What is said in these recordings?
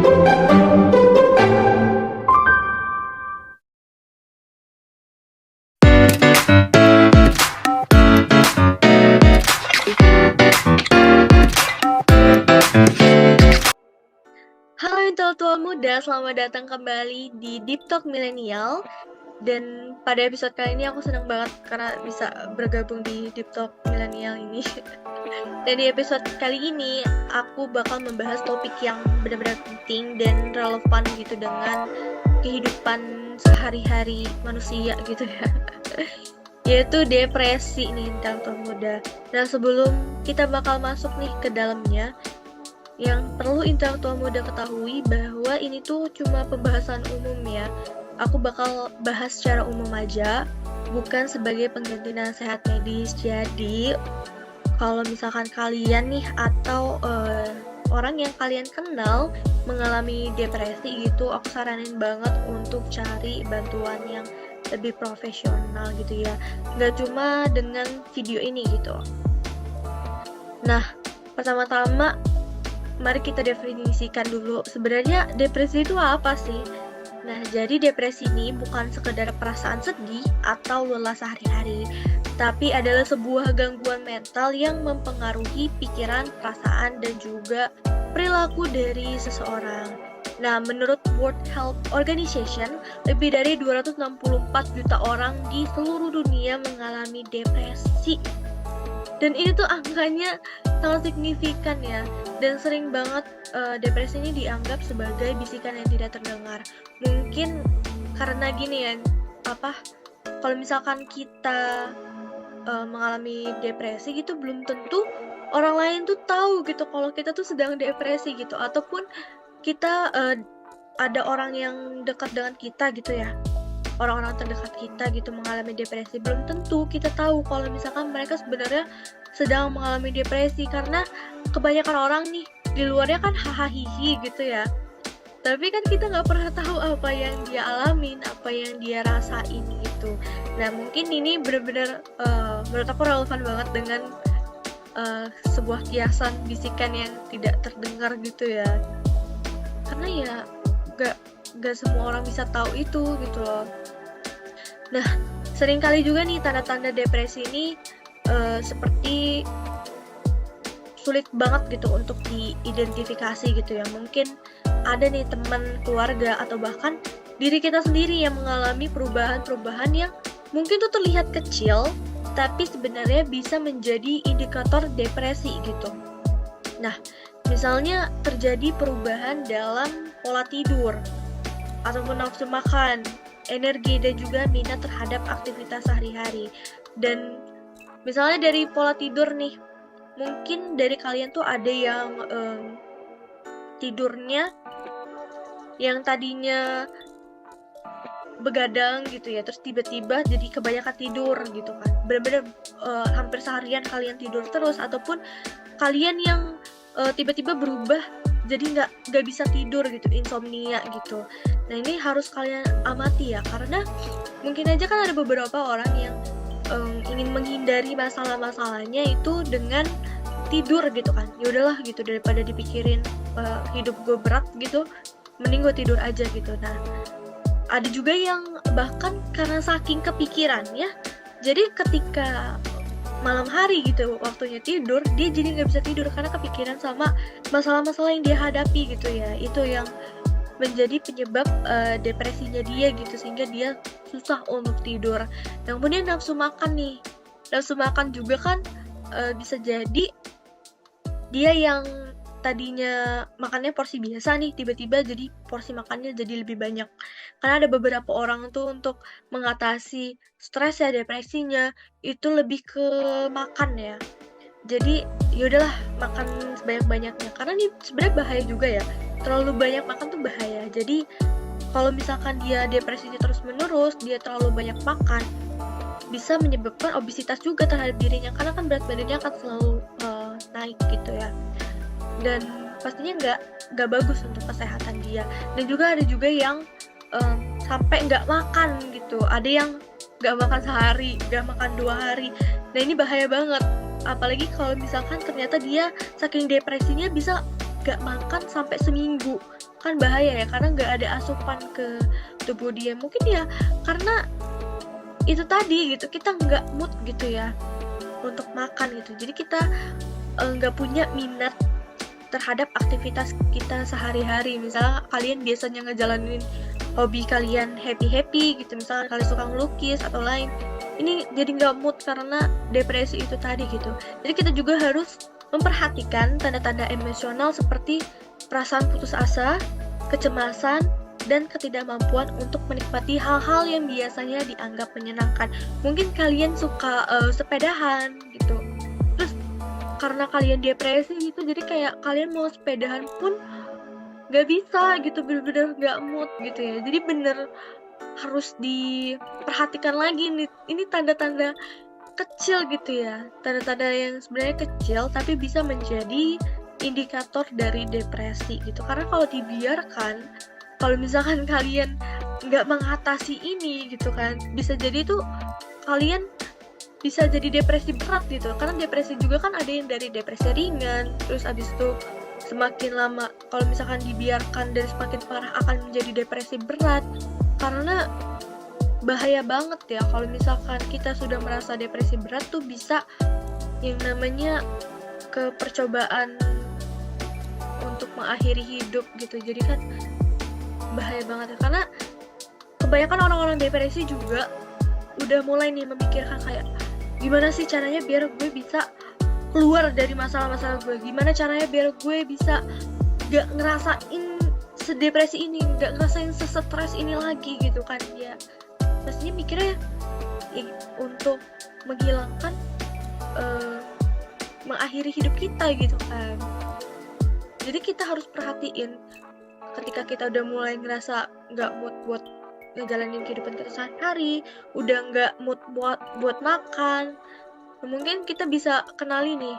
Halo intelektual muda, selamat datang kembali di Deep Talk Milenial. Dan pada episode kali ini aku senang banget karena bisa bergabung di Deep Talk Milenial ini. Dan di episode kali ini aku bakal membahas topik yang benar-benar penting dan relevan gitu dengan kehidupan sehari-hari manusia gitu ya. Yaitu depresi nih intelektual muda. Nah sebelum kita bakal masuk nih ke dalamnya, yang perlu intelektual muda ketahui bahwa ini tuh cuma pembahasan umum ya. Aku bakal bahas secara umum aja, bukan sebagai pengganti nasihat medis. Jadi, kalau misalkan kalian nih atau orang yang kalian kenal mengalami depresi gitu, aku saranin banget untuk cari bantuan yang lebih profesional gitu ya. Nggak cuma dengan video ini gitu. Nah, pertama-tama mari kita definisikan dulu sebenarnya depresi itu apa sih? Nah, jadi depresi ini bukan sekedar perasaan sedih atau lelah sehari-hari, tapi adalah sebuah gangguan mental yang mempengaruhi pikiran, perasaan, dan juga perilaku dari seseorang. Nah, menurut World Health Organization, lebih dari 264 juta orang di seluruh dunia mengalami depresi. Dan ini tuh angkanya sangat signifikan ya, dan sering banget depresi ini dianggap sebagai bisikan yang tidak terdengar. Mungkin karena gini ya, kalau misalkan kita mengalami depresi gitu, belum tentu orang lain tuh tahu gitu kalau kita tuh sedang depresi gitu, ataupun kita ada orang yang dekat dengan kita gitu ya, orang-orang terdekat kita gitu mengalami depresi, belum tentu kita tahu kalau misalkan mereka sebenarnya sedang mengalami depresi, karena kebanyakan orang nih di luarnya kan hahaha gitu ya, tapi kan kita nggak pernah tahu apa yang dia alamin, apa yang dia rasain gitu. Nah mungkin ini benar-benar menurut aku relevan banget dengan sebuah kiasan bisikan yang tidak terdengar gitu ya, karena ya gak semua orang bisa tahu itu gitu loh. Nah, seringkali juga nih tanda-tanda depresi ini seperti sulit banget gitu untuk diidentifikasi gitu ya. Mungkin ada nih teman, keluarga, atau bahkan diri kita sendiri yang mengalami perubahan-perubahan yang mungkin tuh terlihat kecil, tapi sebenarnya bisa menjadi indikator depresi gitu. Nah, misalnya terjadi perubahan dalam pola tidur, ataupun nafsu makan, energi, dan juga minat terhadap aktivitas sehari-hari. Dan misalnya dari pola tidur nih, mungkin dari kalian tuh ada yang tidurnya yang tadinya begadang gitu ya, terus tiba-tiba jadi kebanyakan tidur gitu kan, bener-bener hampir seharian kalian tidur terus, ataupun kalian yang tiba-tiba berubah jadi nggak bisa tidur gitu, insomnia gitu. Nah ini harus kalian amati ya, karena mungkin aja kan ada beberapa orang yang ingin menghindari masalah-masalahnya itu dengan tidur gitu kan. Ya udahlah gitu, daripada dipikirin hidup gue berat gitu, mending gue tidur aja gitu. Nah ada juga yang bahkan karena saking kepikirannya, jadi ketika malam hari gitu waktunya tidur, dia jadi nggak bisa tidur karena kepikiran sama masalah-masalah yang dia hadapi gitu ya. Itu yang menjadi penyebab depresinya dia gitu, sehingga dia susah untuk tidur. Yang kemudian nafsu makan nih, nafsu makan juga kan bisa jadi dia yang tadinya makannya porsi biasa nih, tiba-tiba jadi porsi makannya jadi lebih banyak. Karena ada beberapa orang tuh untuk mengatasi stres ya, depresinya, itu lebih ke makan ya. Jadi yaudahlah makan sebanyak-banyaknya, karena ini sebenarnya bahaya juga ya, terlalu banyak makan tuh bahaya. Jadi kalau misalkan dia depresinya terus-menerus, dia terlalu banyak makan, bisa menyebabkan obesitas juga terhadap dirinya, karena kan berat badannya akan selalu naik gitu ya. Dan pastinya nggak bagus untuk kesehatan dia. Dan juga ada juga yang sampai nggak makan gitu, ada yang nggak makan sehari, nggak makan 2 hari. Nah ini bahaya banget, apalagi kalau misalkan ternyata dia saking depresinya bisa nggak makan sampai seminggu. kan bahaya ya, karena nggak ada asupan ke tubuh dia. Mungkin ya karena itu tadi gitu, kita nggak mood gitu ya untuk makan gitu. Jadi kita nggak punya minat terhadap aktivitas kita sehari-hari. Misalnya kalian biasanya ngejalanin hobi kalian happy-happy gitu, misalnya kalian suka ngelukis atau lain, ini jadi nggak mood karena depresi itu tadi gitu. Jadi kita juga harus memperhatikan tanda-tanda emosional seperti perasaan putus asa, kecemasan, dan ketidakmampuan untuk menikmati hal-hal yang biasanya dianggap menyenangkan. Mungkin kalian suka sepedahan gitu, terus karena kalian depresi gitu, jadi kayak kalian mau sepedahan pun nggak bisa gitu, bener-bener nggak mood gitu ya. Jadi bener harus diperhatikan lagi nih, ini tanda-tanda kecil gitu ya, tanda-tanda yang sebenarnya kecil tapi bisa menjadi indikator dari depresi gitu. Karena kalau dibiarkan, kalau misalkan kalian nggak mengatasi ini gitu kan, bisa jadi tuh kalian bisa jadi depresi berat gitu. Karena depresi juga kan ada yang dari depresi ringan, terus abis itu semakin lama kalau misalkan dibiarkan dan semakin parah akan menjadi depresi berat. Karena bahaya banget ya kalau misalkan kita sudah merasa depresi berat tuh bisa yang namanya ke percobaan untuk mengakhiri hidup gitu. Jadi kan bahaya banget ya, karena kebanyakan orang-orang depresi juga udah mulai nih memikirkan kayak gimana sih caranya biar gue bisa keluar dari masalah-masalah gue, gimana caranya biar gue bisa gak ngerasain sedepresi ini, gak ngerasain sesetres ini lagi gitu kan ya. Pastinya mikirnya untuk menghilangkan mengakhiri hidup kita gitu kan. Jadi kita harus perhatiin ketika kita udah mulai ngerasa nggak mood buat ngejalanin kehidupan kita sehari-hari, udah nggak mood buat makan, mungkin kita bisa kenali nih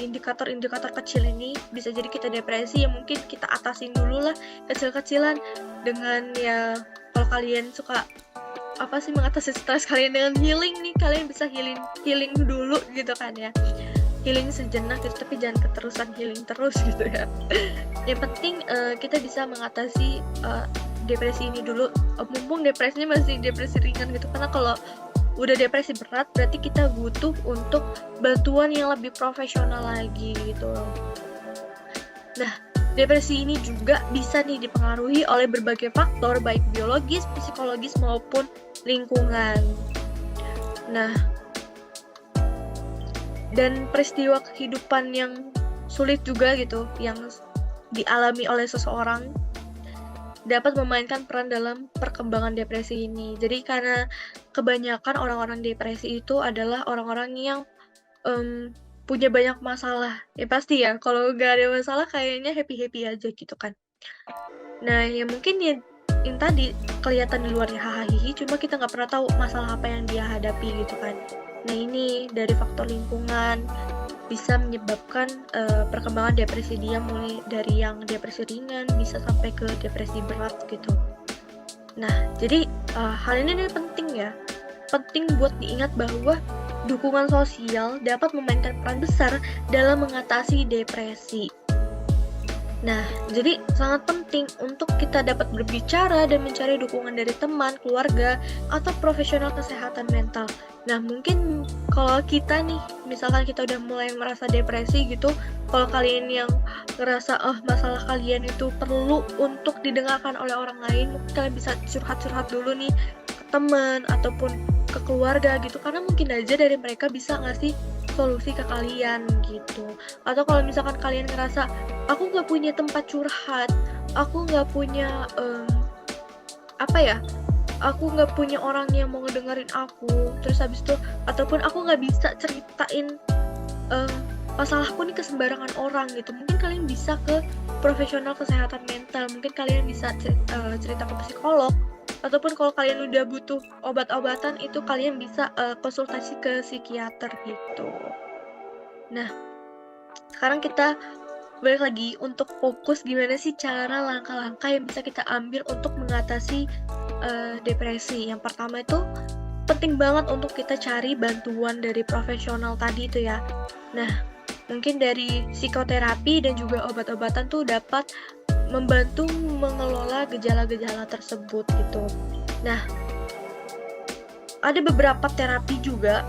indikator-indikator kecil ini. Bisa jadi kita depresi, ya mungkin kita atasin dulu lah kecil-kecilan dengan ya, kalau kalian suka apa sih mengatasi stres kalian dengan healing nih, kalian bisa healing dulu gitu kan ya, healing sejenak gitu, tapi jangan keterusan healing terus gitu ya. Yang penting kita bisa mengatasi depresi ini dulu, mumpung depresinya masih depresi ringan gitu. Karena kalau udah depresi berat berarti kita butuh untuk bantuan yang lebih profesional lagi gitu. Nah, depresi ini juga bisa nih dipengaruhi oleh berbagai faktor, baik biologis, psikologis maupun lingkungan. Nah, dan peristiwa kehidupan yang sulit juga gitu yang dialami oleh seseorang dapat memainkan peran dalam perkembangan depresi ini. Jadi karena kebanyakan orang-orang depresi itu adalah orang-orang yang punya banyak masalah. Ya pasti ya, kalau nggak ada masalah kayaknya happy-happy aja gitu kan. Nah, ya mungkin ya yang tadi kelihatan di luarnya hahaha, cuma kita nggak pernah tahu masalah apa yang dia hadapi gitu kan. Nah, ini dari faktor lingkungan bisa menyebabkan perkembangan depresi dia, mulai dari yang depresi ringan bisa sampai ke depresi berat gitu. Nah, jadi hal ini penting ya, penting buat diingat bahwa dukungan sosial dapat memainkan peran besar dalam mengatasi depresi. Nah, jadi sangat penting untuk kita dapat berbicara dan mencari dukungan dari teman, keluarga, atau profesional kesehatan mental. Nah, mungkin kalau kita nih, misalkan kita udah mulai merasa depresi gitu, kalau kalian yang ngerasa masalah kalian itu perlu untuk didengarkan oleh orang lain, mungkin kalian bisa curhat-curhat dulu nih ke teman ataupun ke keluarga gitu, karena mungkin aja dari mereka bisa ngasih solusi ke kalian gitu. Atau kalau misalkan kalian ngerasa aku nggak punya tempat curhat, aku nggak punya aku nggak punya orang yang mau ngedengerin aku, terus habis itu ataupun aku nggak bisa ceritain masalahku nih ke sembarangan orang gitu, mungkin kalian bisa ke profesional kesehatan mental. Mungkin kalian bisa cerita ke psikolog, ataupun kalau kalian udah butuh obat-obatan itu kalian bisa konsultasi ke psikiater gitu. Nah, sekarang kita balik lagi untuk fokus gimana sih cara langkah-langkah yang bisa kita ambil untuk mengatasi depresi. Yang pertama itu penting banget untuk kita cari bantuan dari profesional tadi itu ya. Nah, mungkin dari psikoterapi dan juga obat-obatan tuh dapat membantu mengelola gejala-gejala tersebut gitu. Nah, ada beberapa terapi juga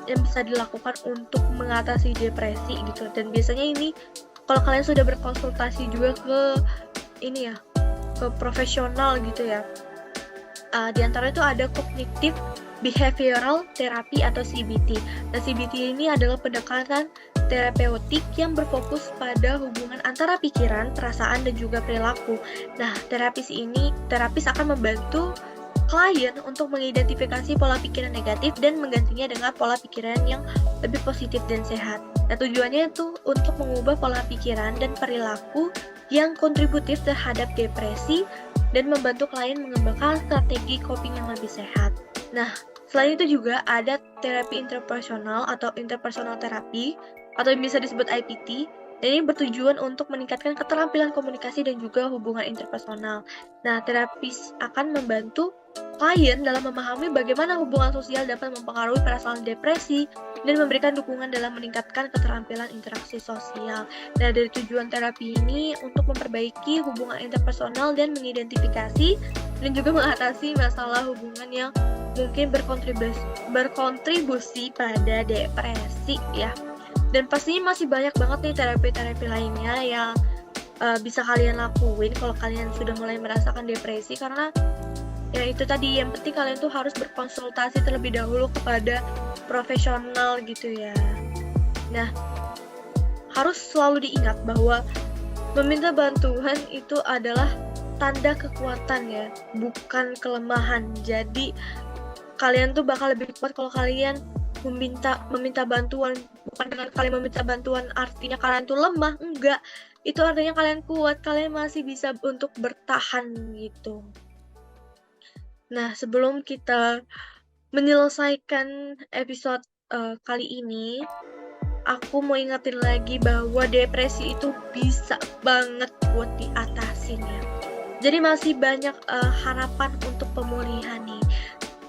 yang bisa dilakukan untuk mengatasi depresi gitu, dan biasanya ini kalau kalian sudah berkonsultasi juga ke ini ya, ke profesional gitu ya. Di antara itu ada Cognitive Behavioral Therapy atau CBT. Nah, CBT ini adalah pendekatan terapeutik yang berfokus pada hubungan antara pikiran, perasaan, dan juga perilaku. Nah, terapis akan membantu klien untuk mengidentifikasi pola pikiran negatif dan menggantinya dengan pola pikiran yang lebih positif dan sehat. Nah, tujuannya itu untuk mengubah pola pikiran dan perilaku yang kontributif terhadap depresi dan membantu klien mengembangkan strategi coping yang lebih sehat. Nah, selain itu juga ada terapi interpersonal atau interpersonal terapi atau yang bisa disebut IPT. Dan ini bertujuan untuk meningkatkan keterampilan komunikasi dan juga hubungan interpersonal. Nah, terapis akan membantu klien dalam memahami bagaimana hubungan sosial dapat mempengaruhi perasaan depresi dan memberikan dukungan dalam meningkatkan keterampilan interaksi sosial. Nah, dari tujuan terapi ini untuk memperbaiki hubungan interpersonal dan mengidentifikasi dan juga mengatasi masalah hubungan yang mungkin berkontribusi pada depresi ya. Dan pastinya masih banyak banget nih terapi-terapi lainnya yang bisa kalian lakuin kalau kalian sudah mulai merasakan depresi, karena ya itu tadi, yang penting kalian tuh harus berkonsultasi terlebih dahulu kepada profesional gitu ya. Nah, harus selalu diingat bahwa meminta bantuan itu adalah tanda kekuatan ya, bukan kelemahan. Jadi kalian tuh bakal lebih kuat kalau kalian meminta bantuan. Bukan dengan kalian meminta bantuan artinya kalian tuh lemah, enggak. Itu artinya kalian kuat, kalian masih bisa untuk bertahan gitu. Nah, sebelum kita menyelesaikan episode kali ini, aku mau ingetin lagi bahwa depresi itu bisa banget buat diatasin ya. Jadi masih banyak harapan untuk pemulihan nih.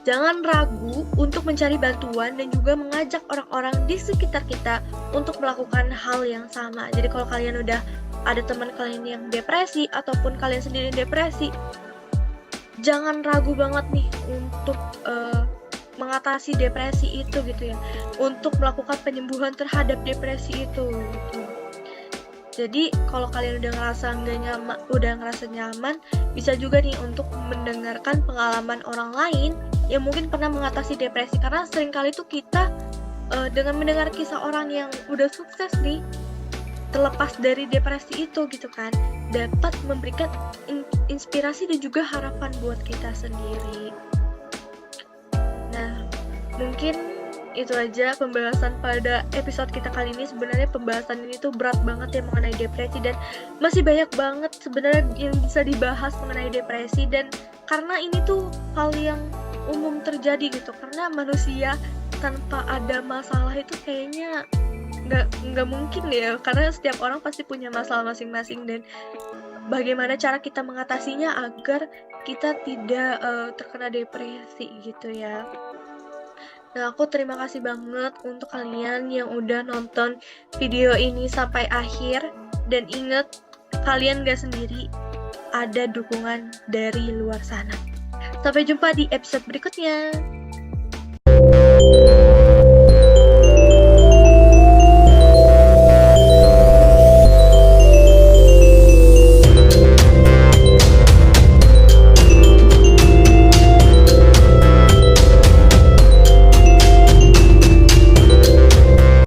Jangan ragu untuk mencari bantuan dan juga mengajak orang-orang di sekitar kita untuk melakukan hal yang sama. Jadi kalau kalian udah ada teman kalian yang depresi ataupun kalian sendiri depresi, jangan ragu banget nih untuk mengatasi depresi itu gitu ya, untuk melakukan penyembuhan terhadap depresi itu gitu. Jadi kalau kalian udah ngerasa nyaman, bisa juga nih untuk mendengarkan pengalaman orang lain yang mungkin pernah mengatasi depresi, karena seringkali tuh kita dengan mendengar kisah orang yang udah sukses nih terlepas dari depresi itu gitu kan, dapat memberikan inspirasi dan juga harapan buat kita sendiri. Nah, mungkin itu aja pembahasan pada episode kita kali ini. Sebenarnya pembahasan ini tuh berat banget ya mengenai depresi, dan masih banyak banget sebenarnya yang bisa dibahas mengenai depresi. Dan karena ini tuh hal yang umum terjadi gitu, karena manusia tanpa ada masalah itu kayaknya nggak mungkin ya, karena setiap orang pasti punya masalah masing-masing. Dan bagaimana cara kita mengatasinya agar kita tidak terkena depresi gitu ya. Nah, aku terima kasih banget untuk kalian yang udah nonton video ini sampai akhir. Dan ingat, kalian gak sendiri, ada dukungan dari luar sana. Sampai jumpa di episode berikutnya.